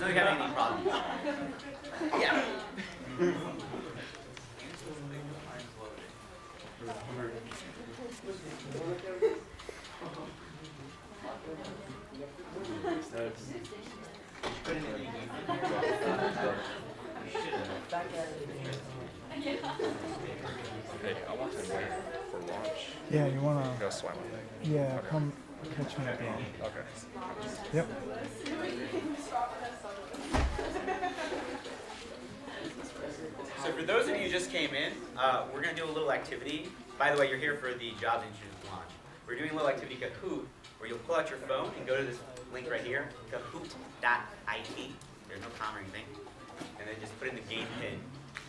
really having any problems. Yeah. Hey, I want to wait for launch. Yeah, you wanna? Go swim with me. Yeah, Okay. come catch me at the end. Okay. Yep. So for those of you who just came in, we're going to do a little activity. By the way, you're here for the Jobs Institute launch. We're doing a little activity Kahoot, where you'll pull out your phone and go to this link right here, kahoot.it. There's no comma or anything. And then just put in the game pin,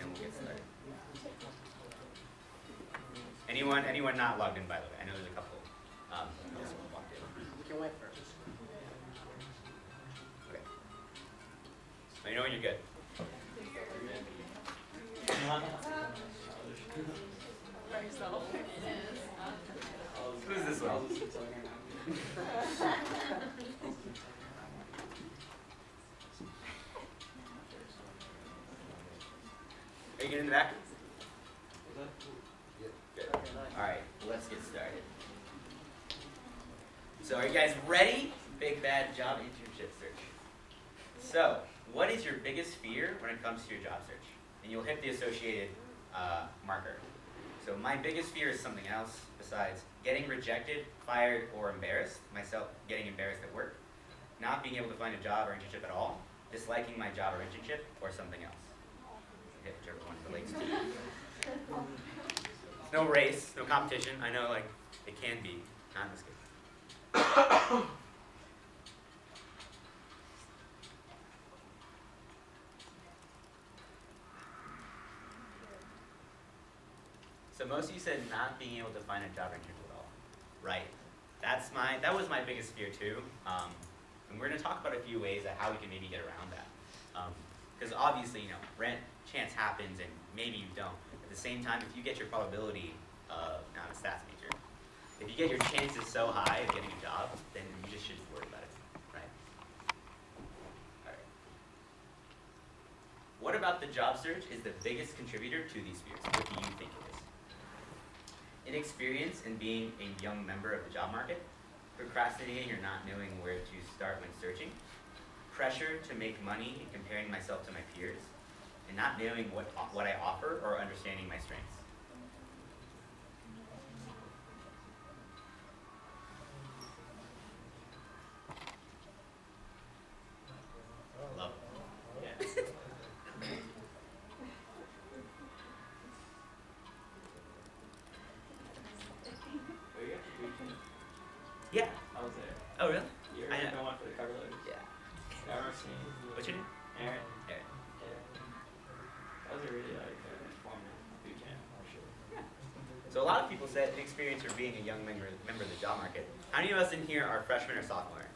and we'll get started. Anyone not logged in, by the way? I know there's a couple. Also logged in. You can wait first. Okay. Let me know when you're good. Who's this one? Are you getting in the back? Good. All right, let's get started. So are you guys ready? Big bad job internship search. So, what is your biggest fear when it comes to your job search? And you'll hit the associated marker. So my biggest fear is something else besides getting rejected, fired, or embarrassed. Myself getting embarrassed at work. Not being able to find a job or internship at all. Disliking my job or internship, or something else. Hit whichever one relates to you. No race, no competition. I know, like, it can be. Not in this case. So most of you said not being able to find a job or internship at all. Right. That was my biggest fear too. And we're going to talk about a few ways of how we can maybe get around that. Because obviously, chance happens and maybe you don't. At the same time, if you get your probability of, now I'm a stats major, if you get your chances so high of getting a job, then you just shouldn't worry about it, right? All right. What about the job search is the biggest contributor to these fears? What do you think it is? Inexperience in being a young member of the job market, procrastinating or not knowing where to start when searching, pressure to make money and comparing myself to my peers, and not knowing what I offer or understanding my strengths. Love it. Yeah. Yeah. I was there. Oh, really? You I were know. the one for the cover letters. Yeah. What's your name? Aaron. Aaron. Yeah. That was a really informative boot camp for sure. Yeah. So a lot of people said experience for being a young member of the job market. How many of us in here are freshmen or sophomore?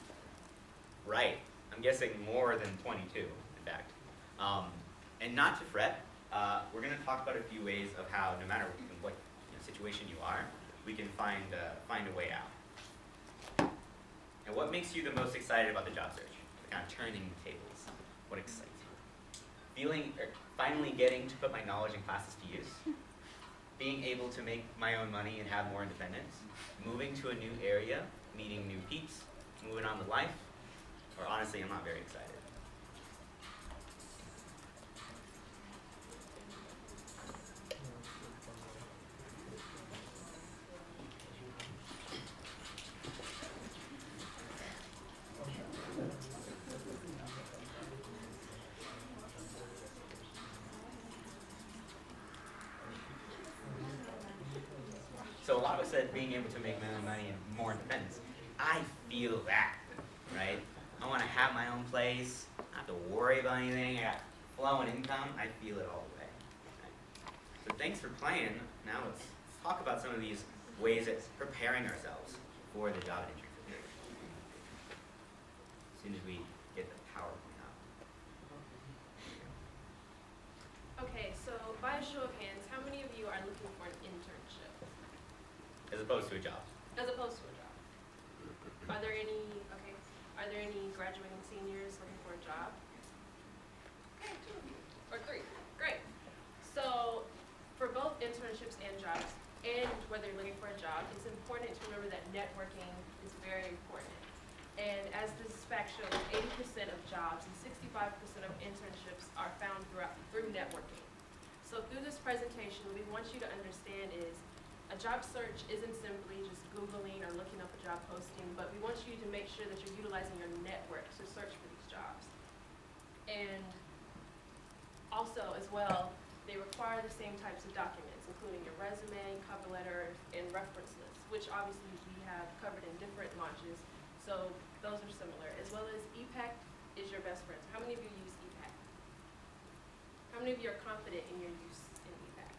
Right. I'm guessing more than 22, in fact. And not to fret, we're going to talk about a few ways of how, no matter what situation you are, we can find a way out. And what makes you the most excited about the job search? Kind of turning the tables. What excites you? Finally getting to put my knowledge and classes to use. Being able to make my own money and have more independence. Moving to a new area, meeting new peeps, moving on with life. Or honestly, I'm not very excited. So a lot of us said being able to make my own money and more independence. I feel that, right? I want to have my own place, not have to worry about anything. I got flowing income. I feel it all the way. Right? So thanks for playing. Now let's talk about some of these ways of preparing ourselves for the job internship period. As soon as we get the PowerPoint out. Okay, so by a show of hands, how many of you are looking for an internship As opposed to a job. as opposed to a job? Are there any graduating seniors looking for a job? Okay, 2 or 3. Great. So for both internships and jobs, and whether you're looking for a job, it's important to remember that networking is very important. And as this fact shows, 80% of jobs and 65% of internships are found through networking. So through this presentation, what we want you to understand is a job search isn't simply just Googling or looking up a job posting, but we want you to make sure that you're utilizing your network to search for these jobs. And also, as well, they require the same types of documents, including your resume, cover letter, and reference list, which obviously we have covered in different launches. So those are similar, as well as ePack is your best friend. How many of you use ePack? How many of you are confident in your use in ePack?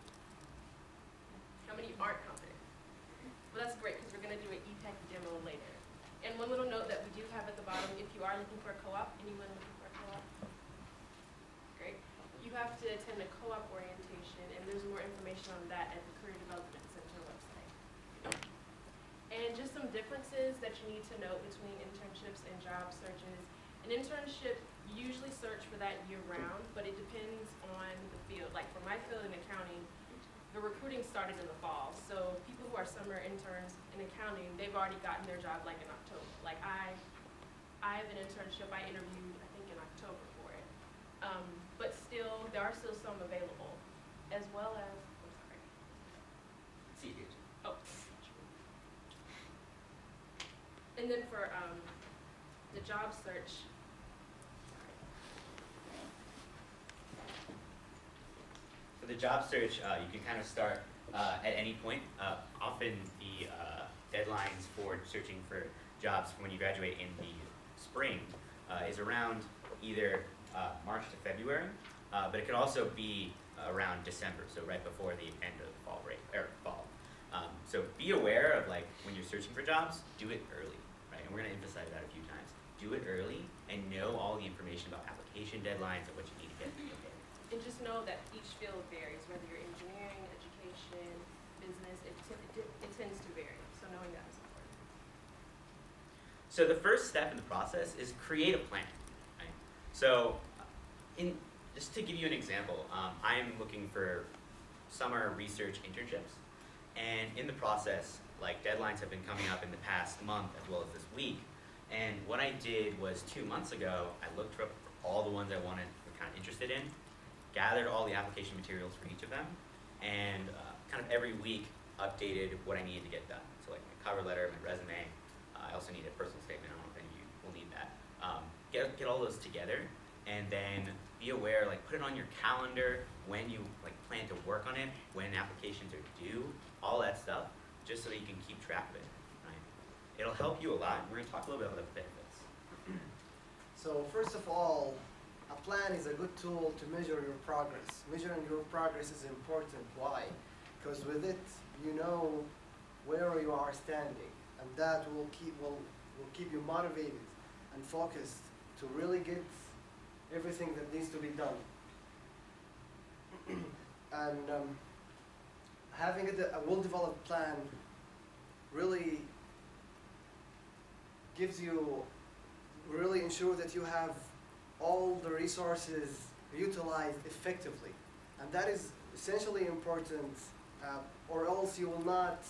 How many aren't confident? Well, that's great, because we're going to do an ePack demo later. And one little note that we do have at the bottom, if you are looking for a co-op, anyone looking for a co-op? Great. You have to attend a co-op orientation, and there's more information on that at the Career Development Center website. And just some differences that you need to know between internships and job searches. An internship, you usually search for that year-round, but it depends on the field. Like for my field in accounting, the recruiting started in the fall. So people who are summer interns in accounting, they've already gotten their job like in October. Like I have an internship I interviewed, I think in October for it. But still, there are still some available, as well as, I'm sorry. CDH. Oh. And then for the job search, For the job search, you can kind of start at any point. Often the deadlines for searching for jobs when you graduate in the spring is around either March to February, but it could also be around December, so right before the end of fall break or fall. So be aware of like when you're searching for jobs, do it early, right? And we're going to emphasize that a few times. Do it early and know all the information about application deadlines and what you need to get prepared. and just know that each field varies, whether you're engineering, education, business, it tends to vary. So knowing that is important. So the first step in the process is create a plan. Right? So, just to give you an example, I am looking for summer research internships, and in the process, like deadlines have been coming up in the past month as well as this week. And what I did was 2 months ago, I looked up all the ones I were kind of interested in, gathered all the application materials for each of them, and kind of every week updated what I needed to get done. So like my cover letter, my resume. I also need a personal statement. I don't know if any of you will need that. Get all those together, and then be aware. Like put it on your calendar when you like plan to work on it, when applications are due, all that stuff, just so that you can keep track of it. Right? It'll help you a lot. We're going to talk a little bit about the benefits. So first of all, a plan is a good tool to measure your progress. Measuring your progress is important. Why? Because with it, you know where you are standing, and that will keep you motivated and focused to really get everything that needs to be done. And having a well-developed plan really gives you, really ensure that you have all the resources utilized effectively. And that is essentially important, or else you will not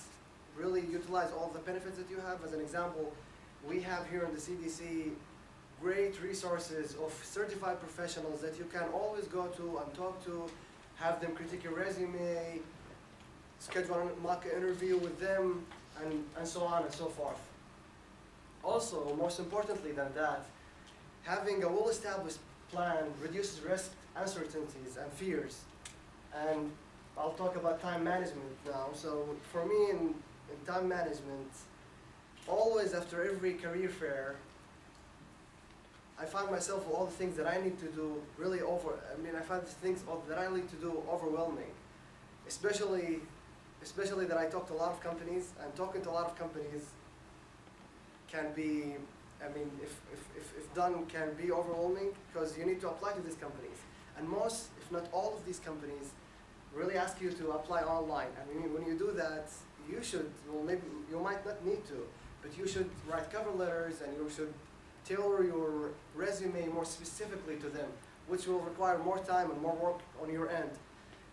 really utilize all the benefits that you have. As an example, we have here in the CDC great resources of certified professionals that you can always go to and talk to, have them critique your resume, schedule a mock interview with them, and so on and so forth. Also, most importantly than that, having a well-established plan reduces risk, uncertainties, and fears. And I'll talk about time management now. So for me in time management, always after every career fair, I find myself with all the things that I need to do I find the things that I need to do overwhelming. Especially that I talk to a lot of companies, and talking to a lot of companies can be, if done, can be overwhelming, because you need to apply to these companies. And most, if not all of these companies, really ask you to apply online. When you do that, you should, maybe you might not need to, but you should write cover letters, and you should tailor your resume more specifically to them. which will require more time and more work on your end.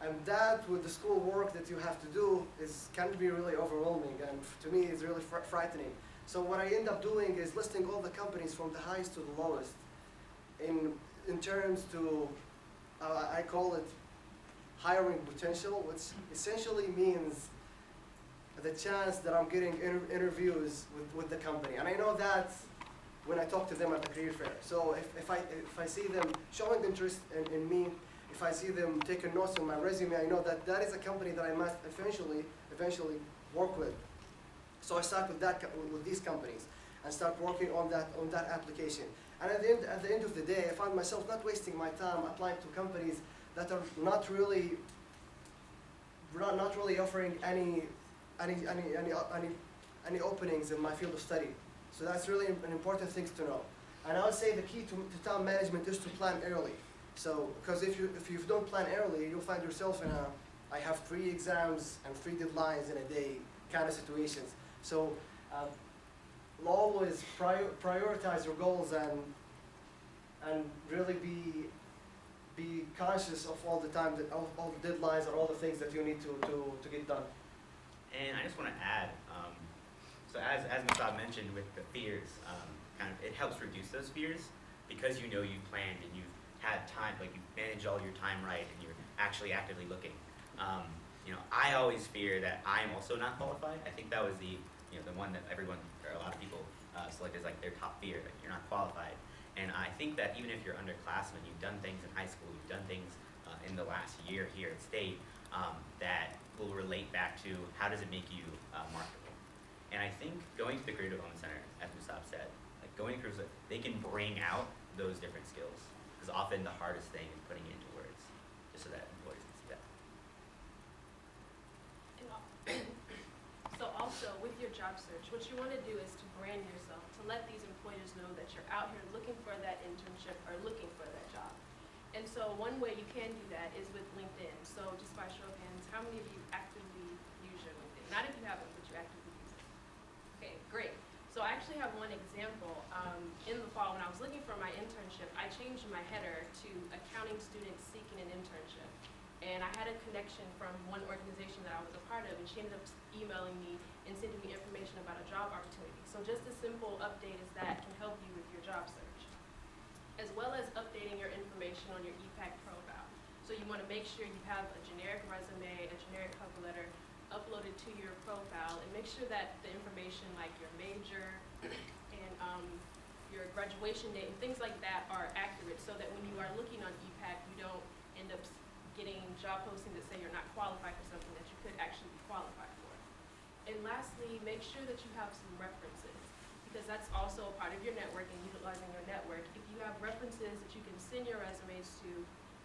And that, with the school work that you have to do, can be really overwhelming, and to me, it's really frightening. So what I end up doing is listing all the companies from the highest to the lowest in terms to, I call it hiring potential, which essentially means the chance that I'm getting interviews with the company. And I know that when I talk to them at the career fair. So if I see them showing interest in me, if I see them taking notes on my resume, I know that that is a company that I must eventually work with. So I start with these companies and start working on that application. And at the end of the day, I find myself not wasting my time applying to companies that are not really offering any openings in my field of study. So that's really an important thing to know. And I would say the key to time management is to plan early. So, because if you don't plan early, you'll find yourself in I have 3 exams and 3 deadlines in a day kind of situations. So always prioritize your goals and really be conscious of all the time that all the deadlines and all the things that you need to get done. And I just want to add, so as Musab mentioned with the fears, it helps reduce those fears because you know you've planned and you've had time, like you've managed all your time right and you're actually actively looking. I always fear that I'm also not qualified. I think that was the one that everyone, or a lot of people select as like their top fear, that you're not qualified. And I think that even if you're underclassmen, you've done things in high school, you've done things in the last year here at State that will relate back to how does it make you marketable. And I think going to the Career Development Center, as Musab said, like going to careers, they can bring out those different skills. Because often the hardest thing is putting it into words, just so that employers can see that. So also, with your job search, what you want to do is to brand yourself, to let these employers know that you're out here looking for that internship or looking for that job. And so one way you can do that is with LinkedIn. So just by show of hands, how many of you actively use your LinkedIn? Not if you haven't, but you actively use it. Okay, great. So I actually have one example. In the fall, when I was looking for my internship, I changed my header to accounting students seeking an internship. And I had a connection from one organization that I was a part of, and she ended up emailing me and sending me information about a job opportunity. So just a simple update as that can help you with your job search, as well as updating your information on your ePack profile. So you want to make sure you have a generic resume, a generic cover letter uploaded to your profile, and make sure that the information like your major and your graduation date and things like that are accurate, so that when you are looking on ePack, you don't end up getting job postings that say you're not qualified for something that you could actually be qualified for. And lastly, make sure that you have some references, because that's also a part of your network and utilizing your network. If you have references that you can send your resumes to,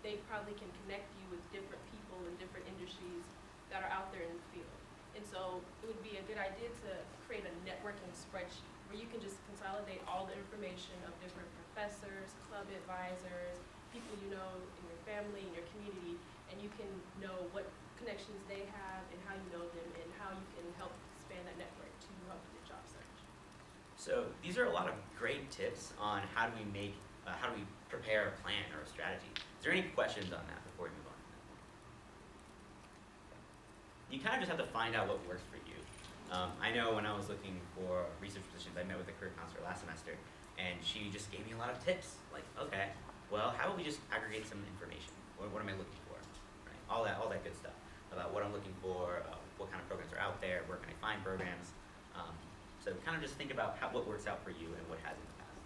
they probably can connect you with different people in different industries that are out there in the field. And so it would be a good idea to create a networking spreadsheet where you can just consolidate all the information of different professors, club advisors, people you know in your family, in your community, and you can know what connections they have and how you know them and how you can help expand that network to help with your job search. So these are a lot of great tips on how do we prepare a plan or a strategy. Is there any questions on that before we move on? You kind of just have to find out what works for you. I know when I was looking for research positions, I met with a career counselor last semester, and she just gave me a lot of tips. Like, okay, well, how about we just aggregate some information? What am I looking for? Right? All that good stuff about what I'm looking for, what kind of programs are out there, where can I find programs. So kind of just think about what works out for you and what has in the past.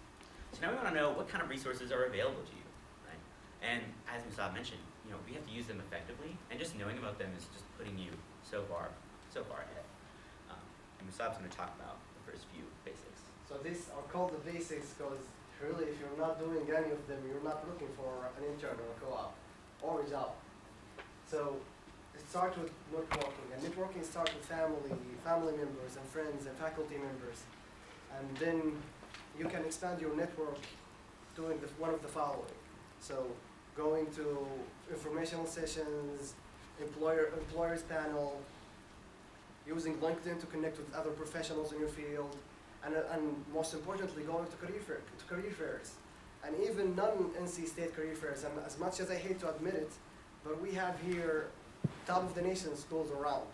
So now we want to know what kind of resources are available to you, right? And as Musab mentioned, we have to use them effectively, and just knowing about them is just putting you so far ahead. And Musab's going to talk about the first few basics. So these are called the basics because really, if you're not doing any of them, you're not looking for an intern or a co-op or a job. So it starts with networking, and networking starts with family members and friends and faculty members. And then you can expand your network doing one of the following. So going to informational sessions, employers panel, using LinkedIn to connect with other professionals in your field, and most importantly, going to career fairs. and even non-NC State career fairs. And as much as I hate to admit it, but we have here top of the nation schools around.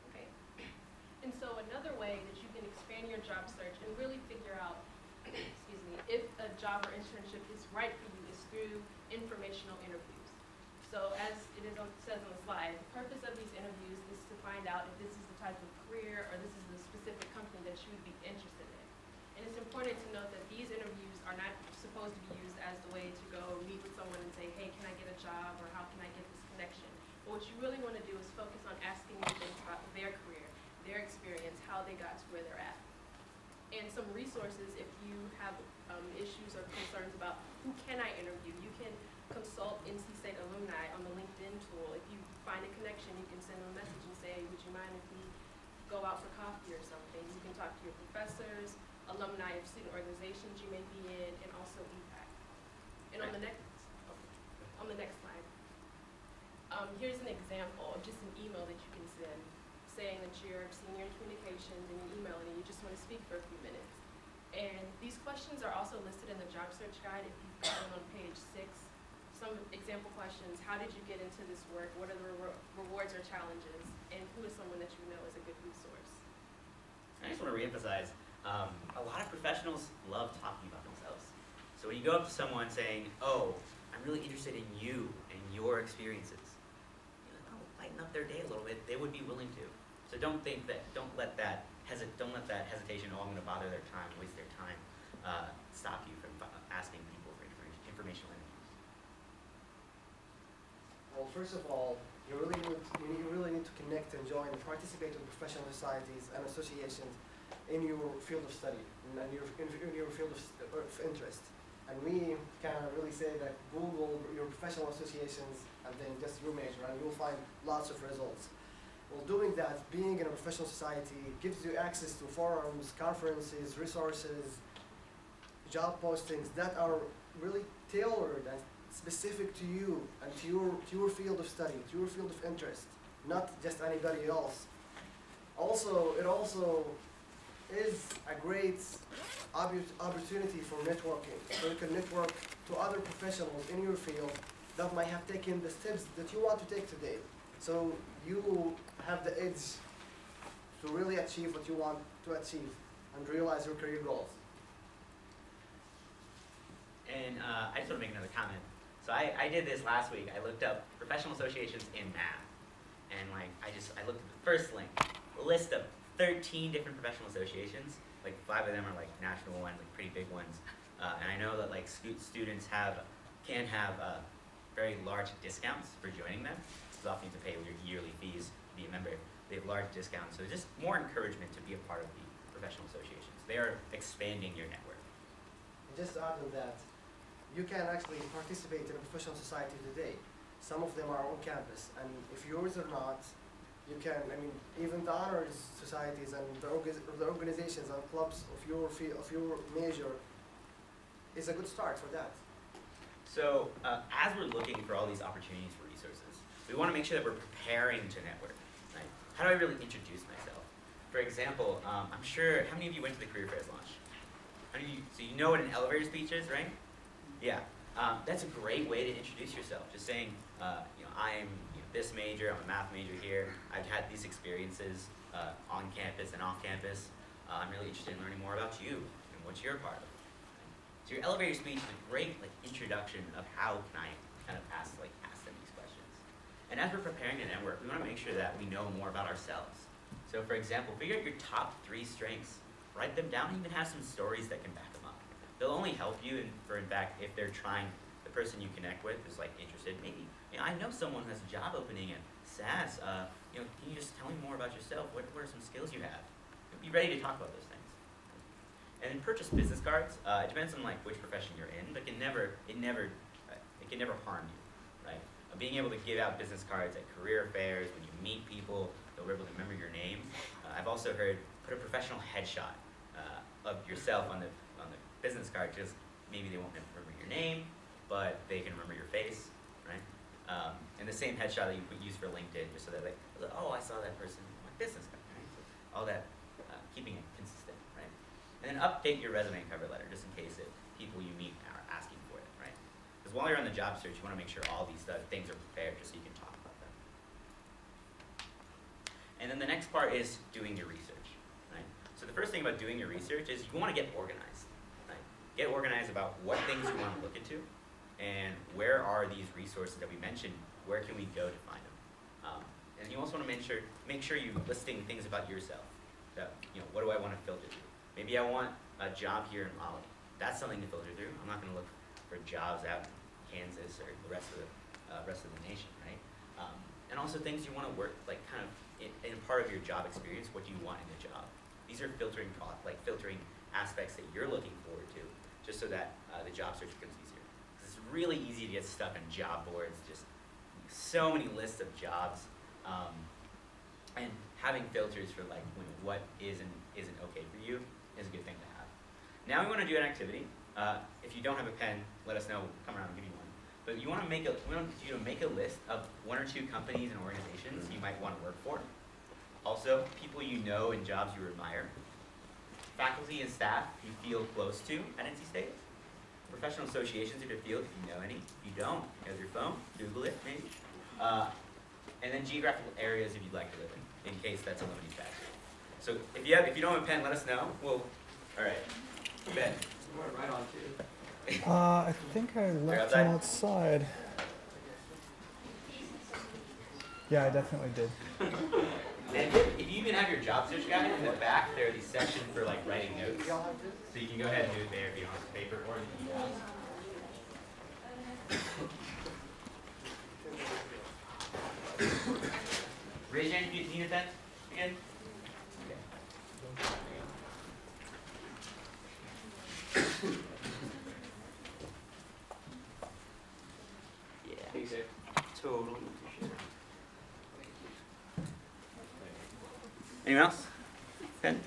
Okay. And so another way that you can expand your job search and really figure out, excuse me, if a job or internship is right for you is through informational interviews. So as it is says on the slide, the purpose of these interviews is to find out if this is the type of career or this is the specific company that you would be interested in. And it's important to note that these interviews are not supposed to be used as the way to go meet with someone and say, hey, can I get a job, or how can I get this connection? But what you really want to do is focus on asking them things about their career, their experience, how they got to where they're at. And some resources, if you have issues or concerns about who can I interview, you can consult NC State alumni on the LinkedIn tool. If you find a connection, you can send them a message and say, would you mind if we go out for coffee or something? You can talk to your professors, alumni of student organizations you may be in, and also ePack. And on the next slide, here's an example of just an email that you can send, saying that you're a senior in communications and you email it and you just want to speak for a few minutes. And these questions are also listed in the job search guide if you've got them on page 6. Some example questions: how did you get into this work? What are the rewards or challenges? And who is someone that you know is a good resource? I just want to reemphasize, a lot of professionals love talking about themselves. So when you go up to someone saying, oh, I'm really interested in you and your experiences, lighten up their day a little bit, they would be willing to. So don't let that hesitation, oh, I'm going to bother their time, waste their time, stop you from asking people for informational interviews. Well, first of all, you really need to connect and join and participate in professional societies and associations in your field of study and in your field of interest. And we can really say that Google your professional associations and then just your major, and you'll find lots of results. Well, doing that, being in a professional society gives you access to forums, conferences, resources, job postings that are really tailored and specific to you and to your field of study, to your field of interest, not just anybody else. It also is a great opportunity for networking, so you can network to other professionals in your field that might have taken the steps that you want to take today. So you have the edge to really achieve what you want to achieve and realize your career goals. And I just want to make another comment. So I did this last week. I looked up professional associations in math. And I looked at the first link, a list of 13 different professional associations. 5 of them are national ones, pretty big ones. And I know that students can have very large discounts for joining them. You often need to pay your yearly fees to be a member. They have large discounts, so just more encouragement to be a part of the professional associations. They are expanding your network. And just to add on that, you can actually participate in a professional society today. Some of them are on campus, and if yours are not, you can, even the honors societies and the organizations and clubs of your major is a good start for that. So as we're looking for all these opportunities for resources, we want to make sure that we're preparing to network. Right? How do I really introduce myself? For example, I'm sure, how many of you went to the Career Fairs launch? So you know what an elevator speech is, right? Yeah. That's a great way to introduce yourself. Just saying, I'm this major, I'm a math major here. I've had these experiences on campus and off campus. I'm really interested in learning more about you and what you're a part of. So your elevator speech is a great introduction of how can I kind of ask them these questions. And as we're preparing to network, we want to make sure that we know more about ourselves. So for example, figure out your top 3 strengths. Write them down and even have some stories that can back them up. They'll only help you, in fact, if they're trying, the person you connect with is interested. Maybe, I know someone who has a job opening at SAS. Can you just tell me more about yourself? What are some skills you have? Be ready to talk about those things. And then purchase business cards. It depends on which profession you're in, but it can never harm you, right? Being able to give out business cards at career fairs, when you meet people, they'll be able to remember your name. I've also heard put a professional headshot of yourself on the business card, just maybe they won't remember your name, but they can remember your face, right? And the same headshot that you would use for LinkedIn, just so that oh, I saw that person on my business card, right? So all that, keeping it consistent, right? And then update your resume and cover letter, just in case people you meet are asking for it, right? Because while you're on the job search, you want to make sure all these things are prepared just so you can talk about them. And then the next part is doing your research, right? So the first thing about doing your research is you want to get organized, right? Get organized about what things you want to look into, and where are these resources that we mentioned, where can we go to find them? And you also want to make sure you're listing things about yourself. That, what do I want to filter through? Maybe I want a job here in Mali. That's something to filter through. I'm not going to look for jobs out in Kansas or the rest of the nation, right? And also things you want to work, like kind of in part of your job experience, what do you want in a job? These are filtering aspects that you're looking forward to, just so that the job search becomes easier. It's really easy to get stuck on job boards, just so many lists of jobs, and having filters for like what is and isn't okay for you is a good thing to have. Now we want to do an activity. If you don't have a pen, let us know. We'll come around and give you one. But we want you to make a list of 1 or 2 companies and organizations you might want to work for. Also, people you know and jobs you admire. Faculty and staff you feel close to at NC State. Professional associations of your field, if you know any. If you don't, you have your phone, Google it maybe. And then geographical areas if you'd like to live in case that's a limiting factor. So if you don't have a pen, let us know. All right, Ben. You went right on too. I think I left them outside. Yeah, I definitely did. And if you even have your job search guide in the back, there are these sections for like writing notes. So you can go ahead and do it there if you want paper or the emails. Raise your hand if you need a pen again. Yeah. Be safe. Totally. Anyone else? Pen?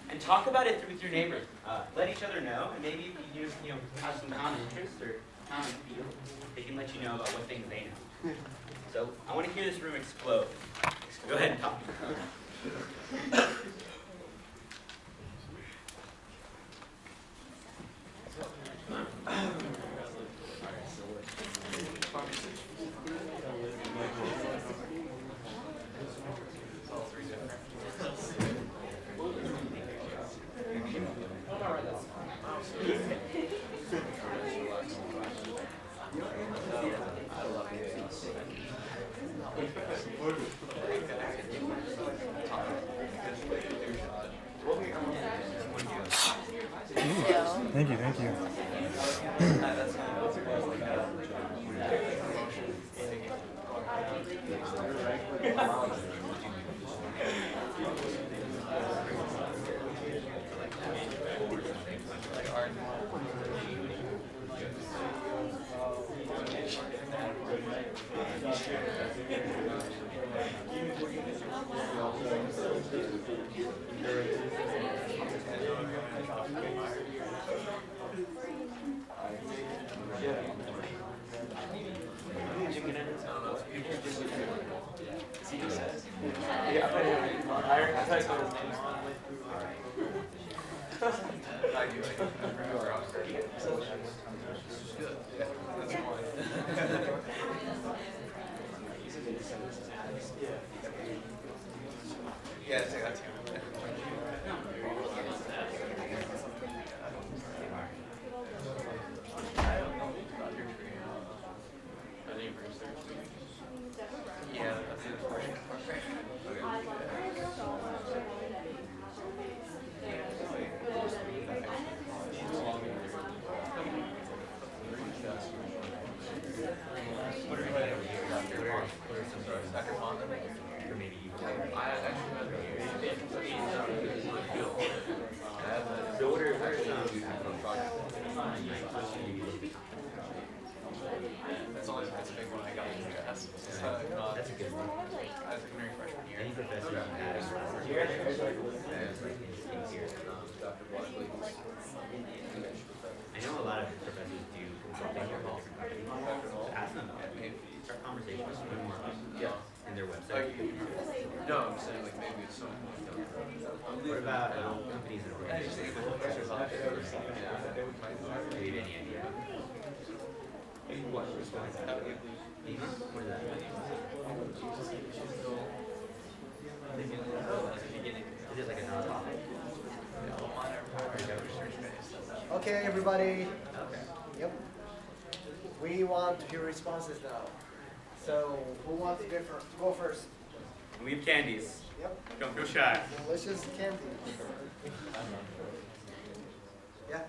And talk about it with your neighbors. Let each other know, and maybe if you have some common interests or common field, they can let you know about what things they know. So I want to hear this room explode. Go ahead and talk. Thank you, thank you. I know a lot of professors do consulting for different companies. Ask them about it. Start conversations, learn more about them and their website. What about companies and organizations? Do you have any idea? What is that? Is it like a nonprofit? Okay, everybody. Yep. We want your responses now. So, who wants to go first? We have candies. Yep. Don't feel shy. Delicious candy. Yeah.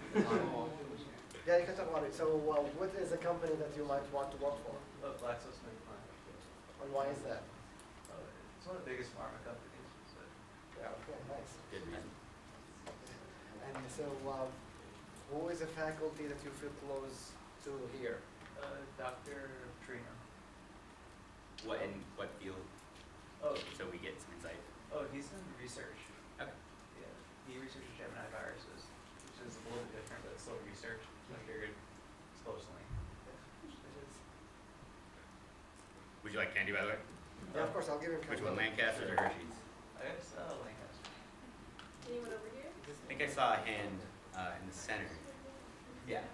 Yeah, you can talk about it. So, what is a company that you might want to work for? GlaxoSmithKline. And why is that? It's one of the biggest pharma companies. So, Yeah, okay, nice. Good reason. And so, who is a faculty that you feel close to here? Dr. Trina. What in what field? Oh, So we get some insight. he's in research. Okay. Yeah, he researches Gemini viruses, which is a little bit different, but it's still research. I figured it's close linked. Would you like candy, by the way? Yeah, of course, I'll give him Which candy. one, Lancaster's or Hershey's? I guess Lancaster. Anyone over here? I think I saw a hand in the center. Yeah.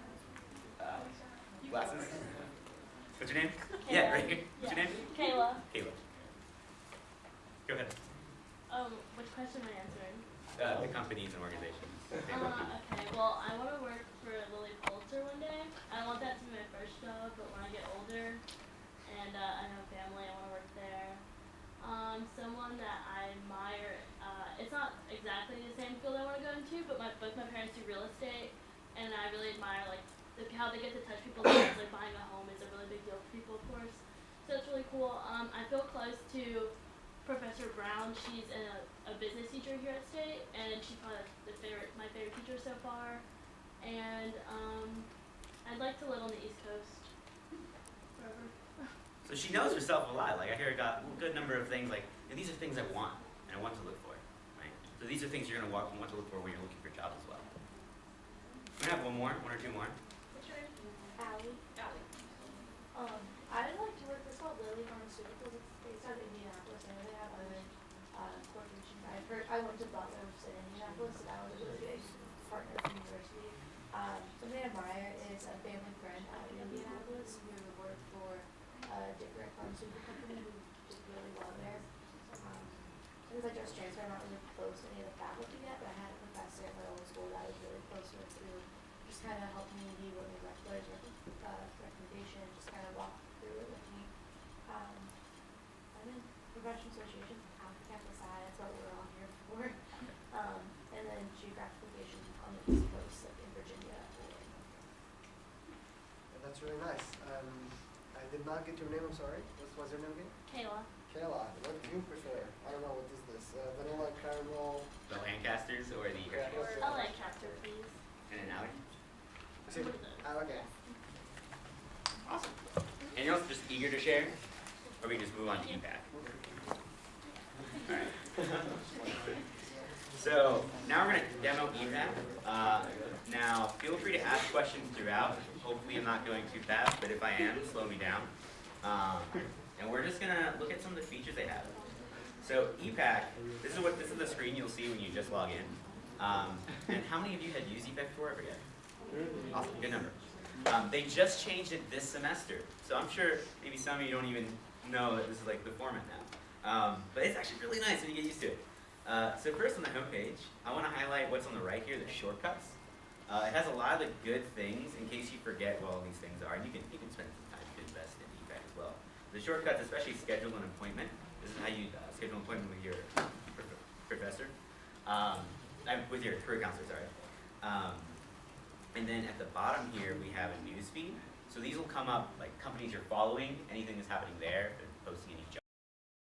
Glasses? What's your name? Yeah, right here. What's your name? Kayla. Caleb. Go ahead. Which question am I answering? The companies and organizations. Okay, well, I want to work for Lily Pulitzer one day. I want that to be my first job, but when I get older and I have a family, I want to work there. Someone that I admire, it's not exactly the same field I want to go into, but both my parents do real estate, and I really admire how they get to touch people's lives. Like buying a home is a really big deal for people, of course. So it's really cool. I feel close to Professor Brown. She's a business teacher here at State, and she's probably my favorite teacher so far. And I'd like to live on the East Coast forever. So she knows herself a lot. Like I hear I got a good number of things. Like these are things I want and I want to look for. Right. So these are things you're gonna want to look for when you're looking for jobs as well. We're gonna have one or two more. What's your name? Allie. Allie. I'd like to work for called Lilly Pharmaceuticals. It's based out of Indianapolis, and they have other corporations. I went to Butler, which is in Indianapolis, and that was a really big partner from the university. Something I admire is a family friend out in Indianapolis who worked for a different pharmaceutical company who did really well there. Since I just transferred, I'm not really close to any of the faculty yet, but I had a professor at my old school that I was really close with who just kind of helped me be with the recommendation, just kind of walk through it with me. I'm in professional associations, campus side, that's what we're all here for. And then geographic location on the East Coast, like in Virginia. That's really nice. I did not get your name, I'm sorry. What's your name again? Kayla. Kayla, what do you prefer? I don't know, what is this? Vanilla, caramel? The Lancasters or the Yeah, Hershey's? I'll like chapter, please. And an Allie? Okay. Awesome. Anyone else just eager to share? Or we can just move on to ePack? Alright. So now we're going to demo ePack. Now feel free to ask questions throughout. Hopefully I'm not going too fast, but if I am, slow me down. And we're just going to look at some of the features they have. So ePack, this is the screen you'll see when you just log in. And how many of you had used ePack before? I forget. Awesome, good number. They just changed it this semester, so I'm sure maybe some of you don't even know that this is like the format now. But it's actually really nice when you get used to it. So first on the homepage, I want to highlight what's on the right here, the shortcuts. It has a lot of the good things in case you forget what all these things are, and you can spend some time to invest in ePack as well. The shortcuts, especially schedule an appointment. This is how you schedule an appointment with your professor, with your career counselor, sorry. And then at the bottom here, we have a news feed. So these will come up like companies you're following, anything that's happening there, if they're posting any jobs.